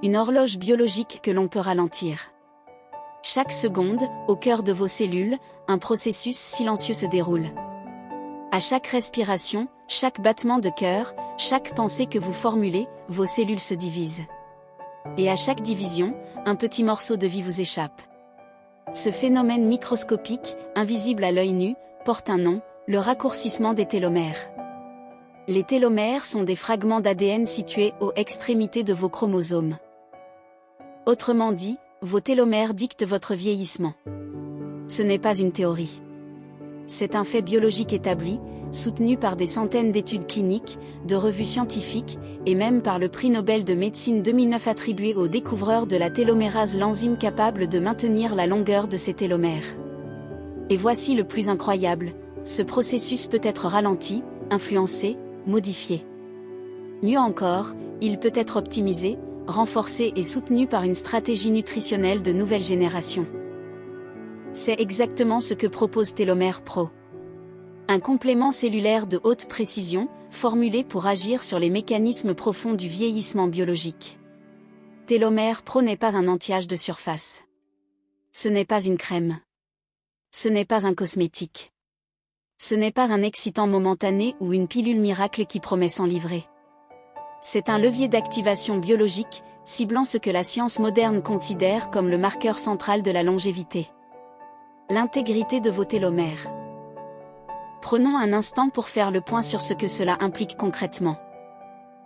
une horloge biologique que l'on peut ralentir. Chaque seconde, au cœur de vos cellules, un processus silencieux se déroule. À chaque respiration, chaque battement de cœur, chaque pensée que vous formulez, vos cellules se divisent. Et à chaque division, un petit morceau de vie vous échappe. Ce phénomène microscopique, invisible à l'œil nu, porte un nom, le raccourcissement des télomères. Les télomères sont des fragments d'ADN situés aux extrémités de vos chromosomes. Autrement dit, vos télomères dictent votre vieillissement. Ce n'est pas une théorie. C'est un fait biologique établi, soutenu par des centaines d'études cliniques, de revues scientifiques, et même par le prix Nobel de médecine 2009 attribué au découvreur de la télomérase, l'enzyme capable de maintenir la longueur de ces télomères. Et voici le plus incroyable, ce processus peut être ralenti, influencé, modifié. Mieux encore, il peut être optimisé, renforcé et soutenu par une stratégie nutritionnelle de nouvelle génération. C'est exactement ce que propose Telomere Pro. Un complément cellulaire de haute précision, formulé pour agir sur les mécanismes profonds du vieillissement biologique. Telomere Pro n'est pas un anti-âge de surface. Ce n'est pas une crème. Ce n'est pas un cosmétique. Ce n'est pas un excitant momentané ou une pilule miracle qui promet s'en livrer. C'est un levier d'activation biologique, ciblant ce que la science moderne considère comme le marqueur central de la longévité. L'intégrité de vos télomères. Prenons un instant pour faire le point sur ce que cela implique concrètement.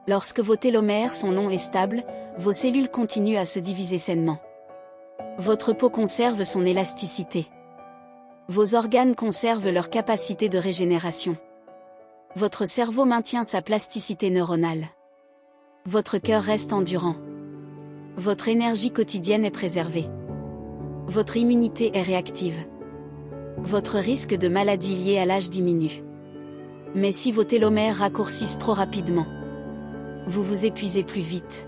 Lorsque vos télomères sont longs et stables, vos cellules continuent à se diviser sainement. Votre peau conserve son élasticité. Vos organes conservent leur capacité de régénération. Votre cerveau maintient sa plasticité neuronale. Votre cœur reste endurant. Votre énergie quotidienne est préservée. Votre immunité est réactive. Votre risque de maladie liée à l'âge diminue. Mais si vos télomères raccourcissent trop rapidement, vous vous épuisez plus vite.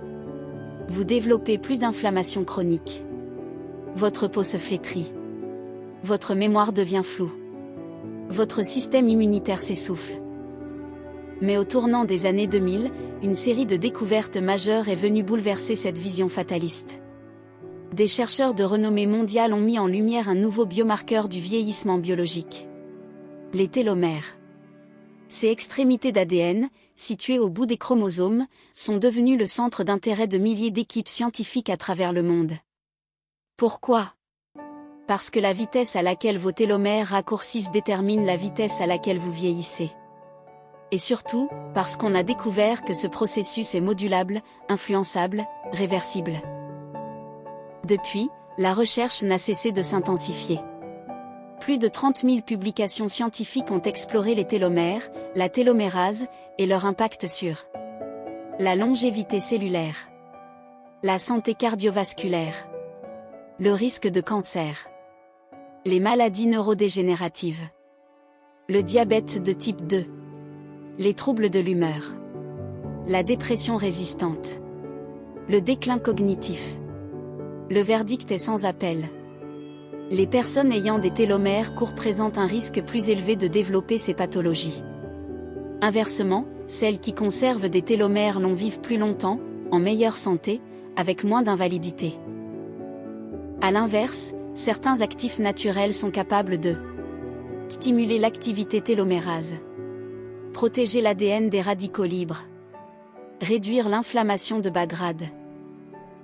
Vous développez plus d'inflammation chronique. Votre peau se flétrit. Votre mémoire devient floue. Votre système immunitaire s'essouffle. Mais au tournant des années 2000, une série de découvertes majeures est venue bouleverser cette vision fataliste. Des chercheurs de renommée mondiale ont mis en lumière un nouveau biomarqueur du vieillissement biologique. Les télomères. Ces extrémités d'ADN, situées au bout des chromosomes, sont devenues le centre d'intérêt de milliers d'équipes scientifiques à travers le monde. Pourquoi ? Parce que la vitesse à laquelle vos télomères raccourcissent détermine la vitesse à laquelle vous vieillissez. Et surtout, parce qu'on a découvert que ce processus est modulable, influençable, réversible. Depuis, la recherche n'a cessé de s'intensifier. Plus de 30 000 publications scientifiques ont exploré les télomères, la télomérase, et leur impact sur la longévité cellulaire, la santé cardiovasculaire, le risque de cancer, les maladies neurodégénératives, le diabète de type 2, les troubles de l'humeur, la dépression résistante, le déclin cognitif. Le verdict est sans appel. Les personnes ayant des télomères courts présentent un risque plus élevé de développer ces pathologies. Inversement, celles qui conservent des télomères longs vivent plus longtemps, en meilleure santé, avec moins d'invalidité. À l'inverse, certains actifs naturels sont capables de stimuler l'activité télomérase, protéger l'ADN des radicaux libres, réduire l'inflammation de bas grade,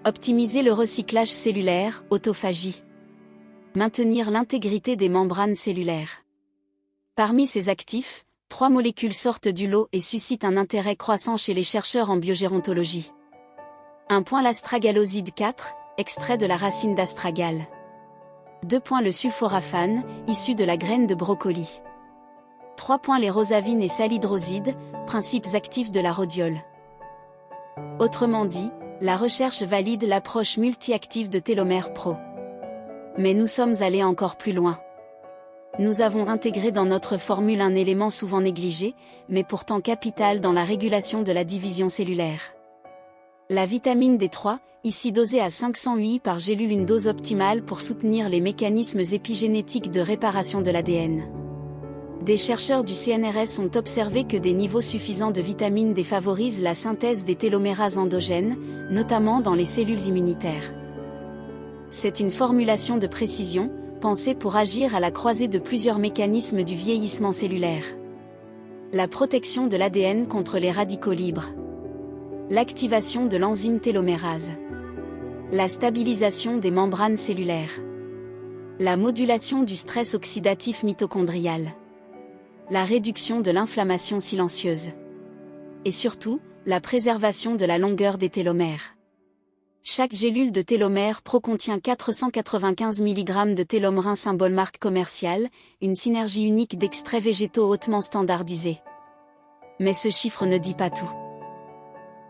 optimiser le recyclage cellulaire, autophagie, maintenir l'intégrité des membranes cellulaires. Parmi ces actifs, 3 molécules sortent du lot et suscitent un intérêt croissant chez les chercheurs en biogérontologie. 1. L'astragaloside 4, extrait de la racine d'astragale. 2. Le sulforaphane, issu de la graine de brocoli. 3. Les rosavines et salidroside, principes actifs de la rhodiole. Autrement dit, la recherche valide l'approche multi-active de Telomere Pro. Mais nous sommes allés encore plus loin. Nous avons intégré dans notre formule un élément souvent négligé, mais pourtant capital dans la régulation de la division cellulaire. La vitamine D3, ici dosée à 500 UI par gélule, une dose optimale pour soutenir les mécanismes épigénétiques de réparation de l'ADN. Des chercheurs du CNRS ont observé que des niveaux suffisants de vitamine D favorisent la synthèse des télomérases endogènes, notamment dans les cellules immunitaires. C'est une formulation de précision, pensée pour agir à la croisée de plusieurs mécanismes du vieillissement cellulaire. La protection de l'ADN contre les radicaux libres. L'activation de l'enzyme télomérase. La stabilisation des membranes cellulaires. La modulation du stress oxydatif mitochondrial. La réduction de l'inflammation silencieuse. Et surtout, la préservation de la longueur des télomères. Chaque gélule de télomère pro contient 495 mg de télomerin symbole marque commerciale, une synergie unique d'extraits végétaux hautement standardisés. Mais ce chiffre ne dit pas tout.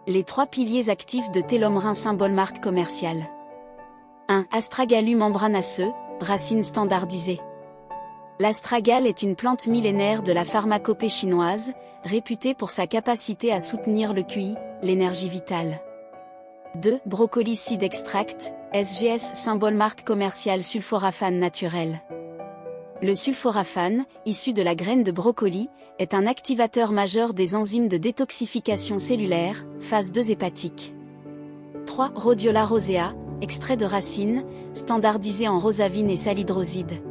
Les 3 piliers actifs de télomerin symbole marque commerciale. 1. Astragalus membranaceux, racine standardisée. L'astragale est une plante millénaire de la pharmacopée chinoise, réputée pour sa capacité à soutenir le QI, l'énergie vitale. 2. Brocoli seed extract, SGS symbole marque commerciale sulforaphane naturel. Le sulforaphane, issu de la graine de brocoli, est un activateur majeur des enzymes de détoxification cellulaire, phase 2 hépatique. 3. Rhodiola rosea, extrait de racine, standardisé en rosavine et salidroside.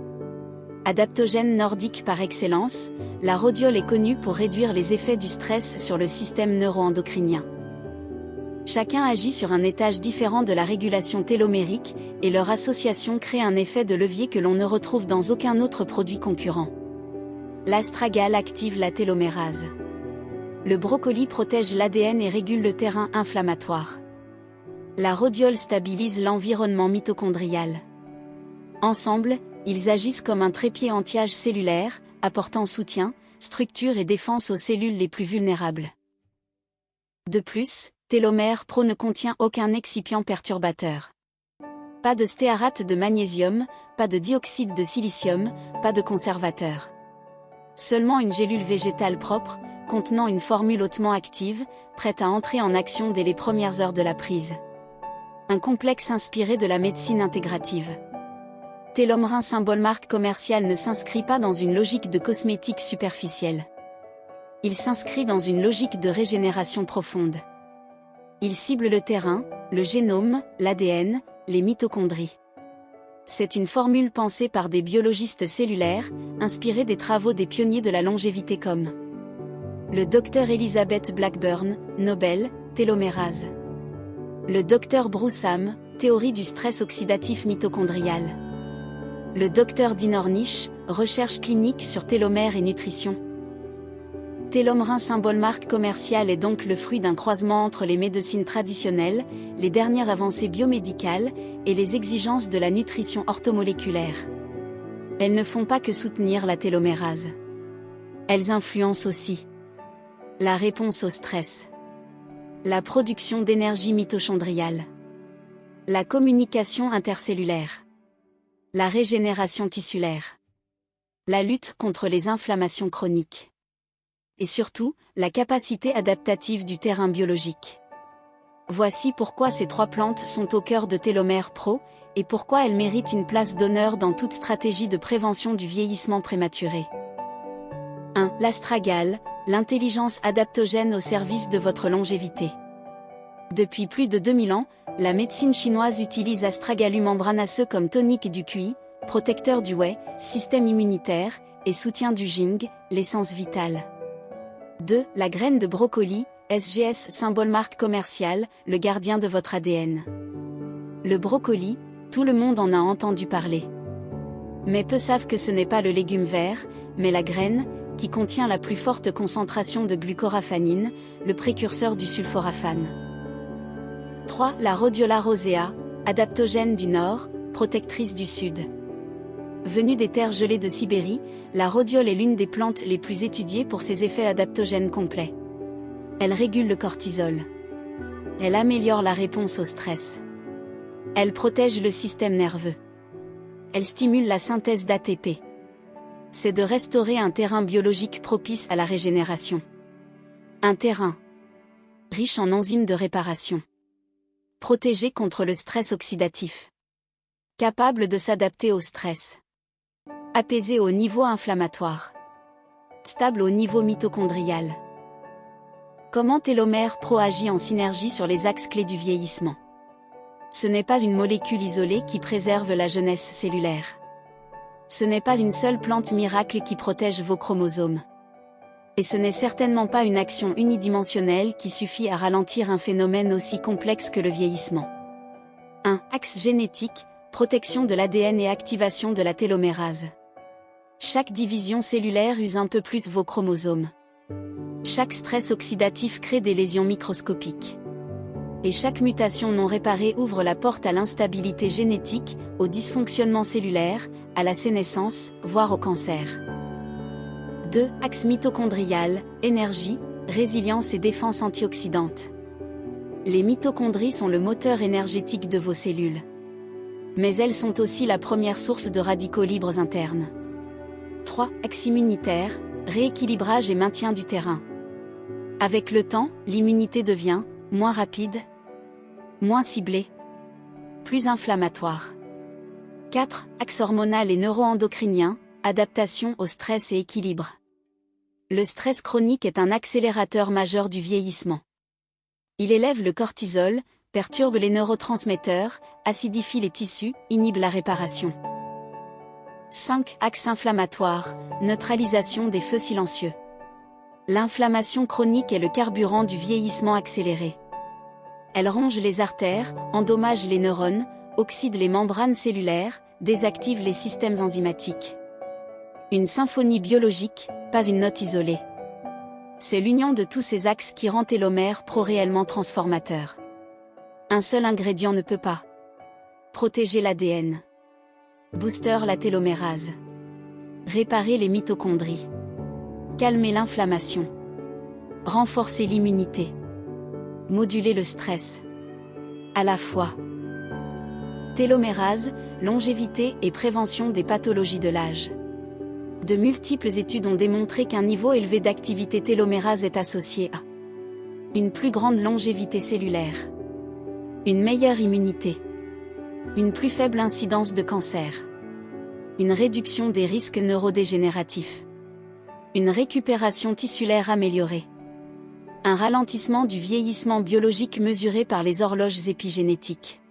Adaptogène nordique par excellence, la rhodiole est connue pour réduire les effets du stress sur le système neuro-endocrinien. Chacun agit sur un étage différent de la régulation télomérique, et leur association crée un effet de levier que l'on ne retrouve dans aucun autre produit concurrent. L'astragale active la télomérase. Le brocoli protège l'ADN et régule le terrain inflammatoire. La rhodiole stabilise l'environnement mitochondrial. Ensemble, ils agissent comme un trépied anti-âge cellulaire, apportant soutien, structure et défense aux cellules les plus vulnérables. De plus, Télomère Pro ne contient aucun excipient perturbateur. Pas de stéarate de magnésium, pas de dioxyde de silicium, pas de conservateur. Seulement une gélule végétale propre, contenant une formule hautement active, prête à entrer en action dès les premières heures de la prise. Un complexe inspiré de la médecine intégrative. Télomerin symbole marque commerciale ne s'inscrit pas dans une logique de cosmétique superficielle. Il s'inscrit dans une logique de régénération profonde. Il cible le terrain, le génome, l'ADN, les mitochondries. C'est une formule pensée par des biologistes cellulaires, inspirée des travaux des pionniers de la longévité comme le Dr Elizabeth Blackburn, Nobel, télomérase. Le Dr Bruce Ham, théorie du stress oxydatif mitochondrial. Le Dr Dean Ornish, recherche clinique sur télomères et nutrition. Télomerin symbole marque commerciale est donc le fruit d'un croisement entre les médecines traditionnelles, les dernières avancées biomédicales, et les exigences de la nutrition orthomoléculaire. Elles ne font pas que soutenir la télomérase. Elles influencent aussi la réponse au stress, la production d'énergie mitochondriale, la communication intercellulaire, la régénération tissulaire, la lutte contre les inflammations chroniques. Et surtout, la capacité adaptative du terrain biologique. Voici pourquoi ces 3 plantes sont au cœur de Télomère Pro, et pourquoi elles méritent une place d'honneur dans toute stratégie de prévention du vieillissement prématuré. 1. L'astragale, l'intelligence adaptogène au service de votre longévité. Depuis plus de 2000 ans, la médecine chinoise utilise Astragalus membranaceux comme tonique du QI, protecteur du wei, système immunitaire, et soutien du Jing, l'essence vitale. 2. La graine de brocoli, SGS symbole marque commerciale, le gardien de votre ADN. Le brocoli, tout le monde en a entendu parler. Mais peu savent que ce n'est pas le légume vert, mais la graine, qui contient la plus forte concentration de glucoraphanine, le précurseur du sulforaphane. 3. La Rhodiola rosea, adaptogène du Nord, protectrice du Sud. Venue des terres gelées de Sibérie, la rhodiole est l'une des plantes les plus étudiées pour ses effets adaptogènes complets. Elle régule le cortisol. Elle améliore la réponse au stress. Elle protège le système nerveux. Elle stimule la synthèse d'ATP. C'est de restaurer un terrain biologique propice à la régénération. Un terrain riche en enzymes de réparation. Protégé contre le stress oxydatif. Capable de s'adapter au stress. Apaisé au niveau inflammatoire. Stable au niveau mitochondrial. Comment Télomère Pro agit en synergie sur les axes clés du vieillissement? Ce n'est pas une molécule isolée qui préserve la jeunesse cellulaire. Ce n'est pas une seule plante miracle qui protège vos chromosomes. Et ce n'est certainement pas une action unidimensionnelle qui suffit à ralentir un phénomène aussi complexe que le vieillissement. 1. Axe génétique, protection de l'ADN et activation de la télomérase. Chaque division cellulaire use un peu plus vos chromosomes. Chaque stress oxydatif crée des lésions microscopiques. Et chaque mutation non réparée ouvre la porte à l'instabilité génétique, au dysfonctionnement cellulaire, à la sénescence, voire au cancer. 2. Axe mitochondrial, énergie, résilience et défense antioxydante. Les mitochondries sont le moteur énergétique de vos cellules. Mais elles sont aussi la première source de radicaux libres internes. 3. Axe immunitaire, rééquilibrage et maintien du terrain. Avec le temps, l'immunité devient moins rapide, moins ciblée, plus inflammatoire. 4. Axe hormonal et neuroendocrinien, adaptation au stress et équilibre. Le stress chronique est un accélérateur majeur du vieillissement. Il élève le cortisol, perturbe les neurotransmetteurs, acidifie les tissus, inhibe la réparation. 5. Axe inflammatoire, neutralisation des feux silencieux. L'inflammation chronique est le carburant du vieillissement accéléré. Elle ronge les artères, endommage les neurones, oxyde les membranes cellulaires, désactive les systèmes enzymatiques. Une symphonie biologique, pas une note isolée. C'est l'union de tous ces axes qui rend Télomère Pro réellement transformateur. Un seul ingrédient ne peut pas protéger l'ADN. Booster la télomérase. Réparer les mitochondries. Calmer l'inflammation. Renforcer l'immunité. Moduler le stress. À la fois. Télomérase, longévité et prévention des pathologies de l'âge. De multiples études ont démontré qu'un niveau élevé d'activité télomérase est associé à une plus grande longévité cellulaire, une meilleure immunité, une plus faible incidence de cancer, une réduction des risques neurodégénératifs, une récupération tissulaire améliorée, un ralentissement du vieillissement biologique mesuré par les horloges épigénétiques.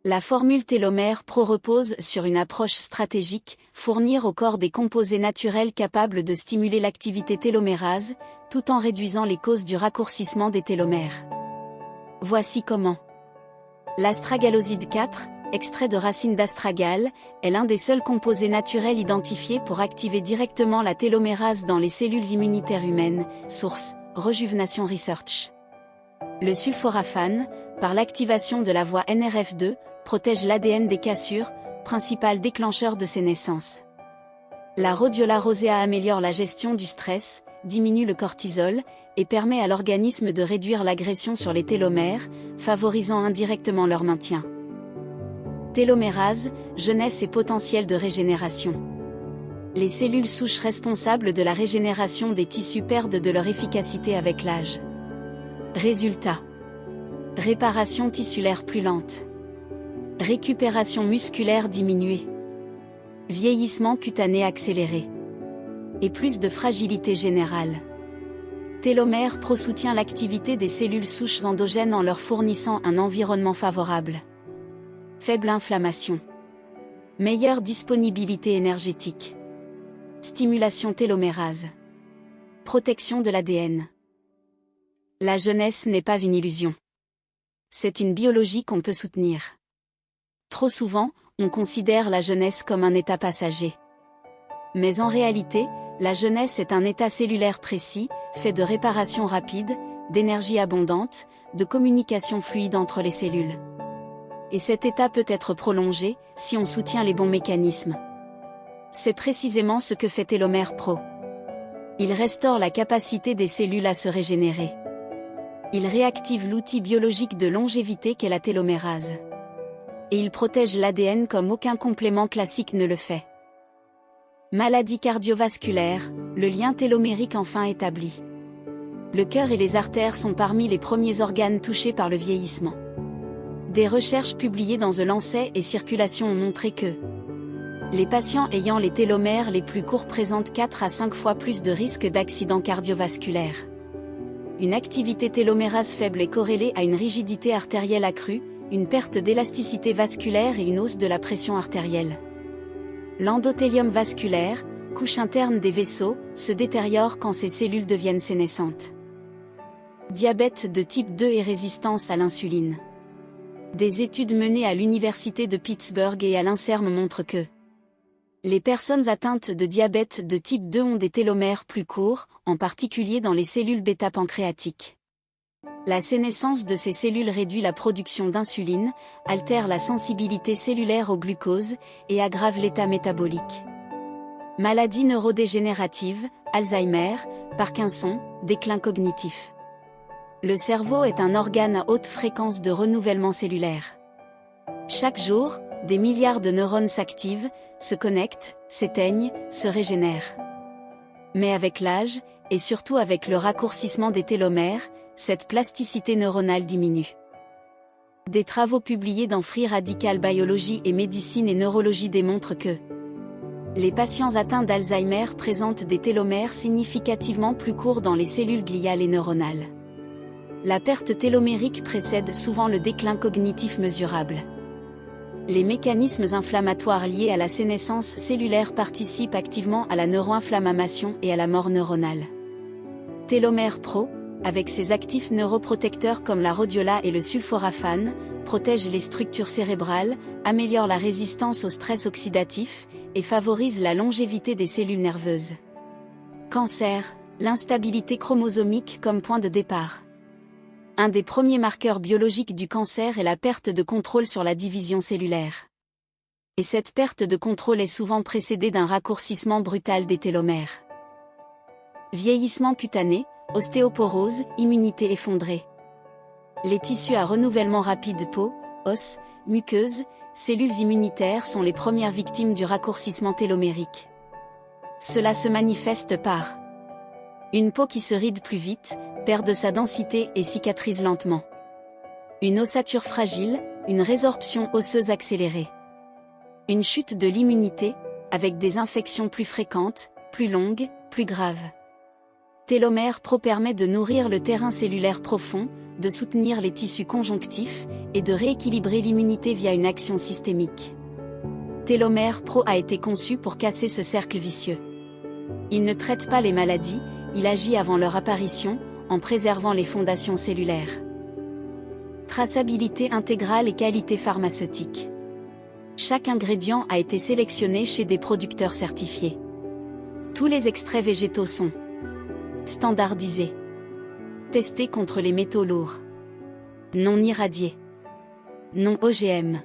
La formule Télomère Pro repose sur une approche stratégique, fournir au corps des composés naturels capables de stimuler l'activité télomérase, tout en réduisant les causes du raccourcissement des télomères. Voici comment. L'astragaloside 4, extrait de racine d'astragale, est l'un des seuls composés naturels identifiés pour activer directement la télomérase dans les cellules immunitaires humaines, source, Rejuvenation Research. Le sulforaphane, par l'activation de la voie NRF2, protège l'ADN des cassures, principal déclencheur de ces naissances. La rhodiola rosea améliore la gestion du stress, diminue le cortisol, et permet à l'organisme de réduire l'agression sur les télomères, favorisant indirectement leur maintien. Télomérase, jeunesse et potentiel de régénération. Les cellules souches responsables de la régénération des tissus perdent de leur efficacité avec l'âge. Résultat. Réparation tissulaire plus lente. Récupération musculaire diminuée. Vieillissement cutané accéléré. Et plus de fragilité générale. Télomère Pro soutient l'activité des cellules souches endogènes en leur fournissant un environnement favorable. Faible inflammation. Meilleure disponibilité énergétique. Stimulation télomérase. Protection de l'ADN. La jeunesse n'est pas une illusion. C'est une biologie qu'on peut soutenir. Trop souvent, on considère la jeunesse comme un état passager. Mais en réalité, la jeunesse est un état cellulaire précis, fait de réparation rapide, d'énergie abondante, de communication fluide entre les cellules. Et cet état peut être prolongé, si on soutient les bons mécanismes. C'est précisément ce que fait Télomère Pro. Il restaure la capacité des cellules à se régénérer. Il réactive l'outil biologique de longévité qu'est la télomérase. Et il protège l'ADN comme aucun complément classique ne le fait. Maladie cardiovasculaire, le lien télomérique enfin établi. Le cœur et les artères sont parmi les premiers organes touchés par le vieillissement. Des recherches publiées dans The Lancet et Circulation ont montré que Les patients ayant les télomères les plus courts présentent 4 à 5 fois plus de risques d'accident cardiovasculaire. Une activité télomérase faible est corrélée à une rigidité artérielle accrue, une perte d'élasticité vasculaire et une hausse de la pression artérielle. L'endothélium vasculaire, couche interne des vaisseaux, se détériore quand ces cellules deviennent sénescentes. Diabète de type 2 et résistance à l'insuline. Des études menées à l'université de Pittsburgh et à l'INSERM montrent que les personnes atteintes de diabète de type 2 ont des télomères plus courts, en particulier dans les cellules bêta-pancréatiques. La sénescence de ces cellules réduit la production d'insuline, altère la sensibilité cellulaire au glucose et aggrave l'état métabolique. Maladies neurodégénératives, Alzheimer, Parkinson, déclin cognitif. Le cerveau est un organe à haute fréquence de renouvellement cellulaire. Chaque jour, des milliards de neurones s'activent, se connectent, s'éteignent, se régénèrent. Mais avec l'âge, et surtout avec le raccourcissement des télomères, cette plasticité neuronale diminue. Des travaux publiés dans Free Radical Biology et Médecine et Neurologie démontrent que les patients atteints d'Alzheimer présentent des télomères significativement plus courts dans les cellules gliales et neuronales. La perte télomérique précède souvent le déclin cognitif mesurable. Les mécanismes inflammatoires liés à la sénescence cellulaire participent activement à la neuroinflammation et à la mort neuronale. Télomère Pro, avec ses actifs neuroprotecteurs comme la rhodiola et le sulforaphane, protège les structures cérébrales, améliore la résistance au stress oxydatif et favorise la longévité des cellules nerveuses. Cancer, l'instabilité chromosomique comme point de départ. Un des premiers marqueurs biologiques du cancer est la perte de contrôle sur la division cellulaire. Et cette perte de contrôle est souvent précédée d'un raccourcissement brutal des télomères. Vieillissement cutané, ostéoporose, immunité effondrée. Les tissus à renouvellement rapide peau, os, muqueuses, cellules immunitaires sont les premières victimes du raccourcissement télomérique. Cela se manifeste par une peau qui se ride plus vite, perd de sa densité et cicatrise lentement. Une ossature fragile, une résorption osseuse accélérée. Une chute de l'immunité, avec des infections plus fréquentes, plus longues, plus graves. Télomère Pro permet de nourrir le terrain cellulaire profond, de soutenir les tissus conjonctifs, et de rééquilibrer l'immunité via une action systémique. Télomère Pro a été conçu pour casser ce cercle vicieux. Il ne traite pas les maladies, il agit avant leur apparition, en préservant les fondations cellulaires. Traçabilité intégrale et qualité pharmaceutique. Chaque ingrédient a été sélectionné chez des producteurs certifiés. Tous les extraits végétaux sont standardisés. Testés contre les métaux lourds. Non irradiés. Non OGM.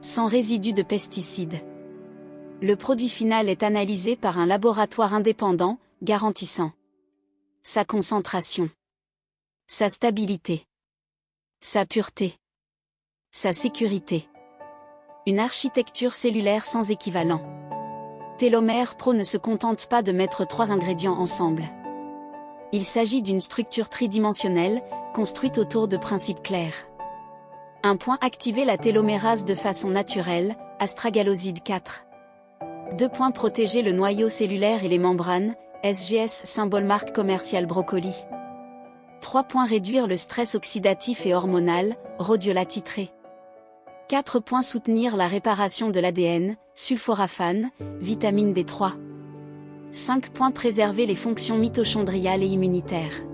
Sans résidus de pesticides. Le produit final est analysé par un laboratoire indépendant, garantissant sa concentration, sa stabilité, sa pureté, sa sécurité. Une architecture cellulaire sans équivalent. Télomère Pro ne se contente pas de mettre 3 ingrédients ensemble. Il s'agit d'une structure tridimensionnelle, construite autour de principes clairs. 1 point activer la télomérase de façon naturelle, astragaloside 4. 2 points protéger le noyau cellulaire et les membranes, SGS symbole marque commerciale Brocoli. 3 points réduire le stress oxydatif et hormonal, rhodiola titré. 4 points soutenir la réparation de l'ADN, sulforaphane, vitamine D3. 5 points préserver les fonctions mitochondriales et immunitaires.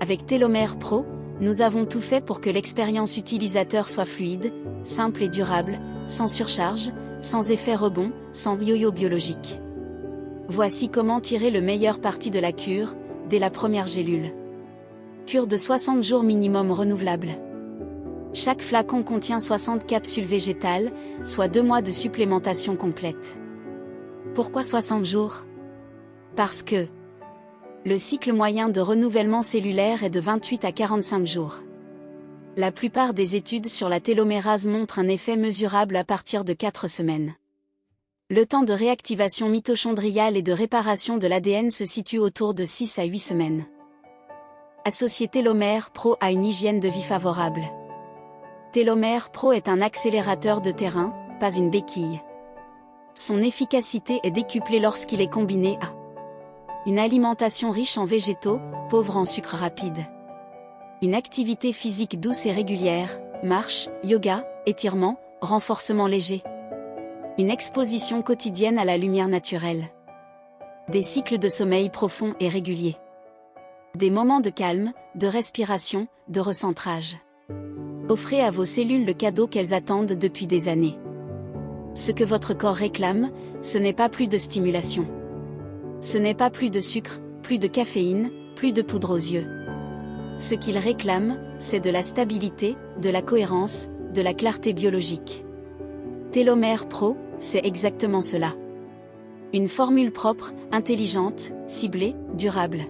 Avec Télomère Pro, nous avons tout fait pour que l'expérience utilisateur soit fluide, simple et durable, sans surcharge, sans effet rebond, sans yo-yo biologique. Voici comment tirer le meilleur parti de la cure, dès la première gélule. Cure de 60 jours minimum renouvelable. Chaque flacon contient 60 capsules végétales, soit 2 mois de supplémentation complète. Pourquoi 60 jours? Parce que le cycle moyen de renouvellement cellulaire est de 28 à 45 jours. La plupart des études sur la télomérase montrent un effet mesurable à partir de 4 semaines. Le temps de réactivation mitochondriale et de réparation de l'ADN se situe autour de 6 à 8 semaines. Associer Télomère Pro à une hygiène de vie favorable. Télomère Pro est un accélérateur de terrain, pas une béquille. Son efficacité est décuplée lorsqu'il est combiné à une alimentation riche en végétaux, pauvre en sucre rapide. Une activité physique douce et régulière, marche, yoga, étirement, renforcement léger. Une exposition quotidienne à la lumière naturelle. Des cycles de sommeil profonds et réguliers. Des moments de calme, de respiration, de recentrage. Offrez à vos cellules le cadeau qu'elles attendent depuis des années. Ce que votre corps réclame, ce n'est pas plus de stimulation. Ce n'est pas plus de sucre, plus de caféine, plus de poudre aux yeux. Ce qu'il réclame, c'est de la stabilité, de la cohérence, de la clarté biologique. Télomère Pro, c'est exactement cela. Une formule propre, intelligente, ciblée, durable.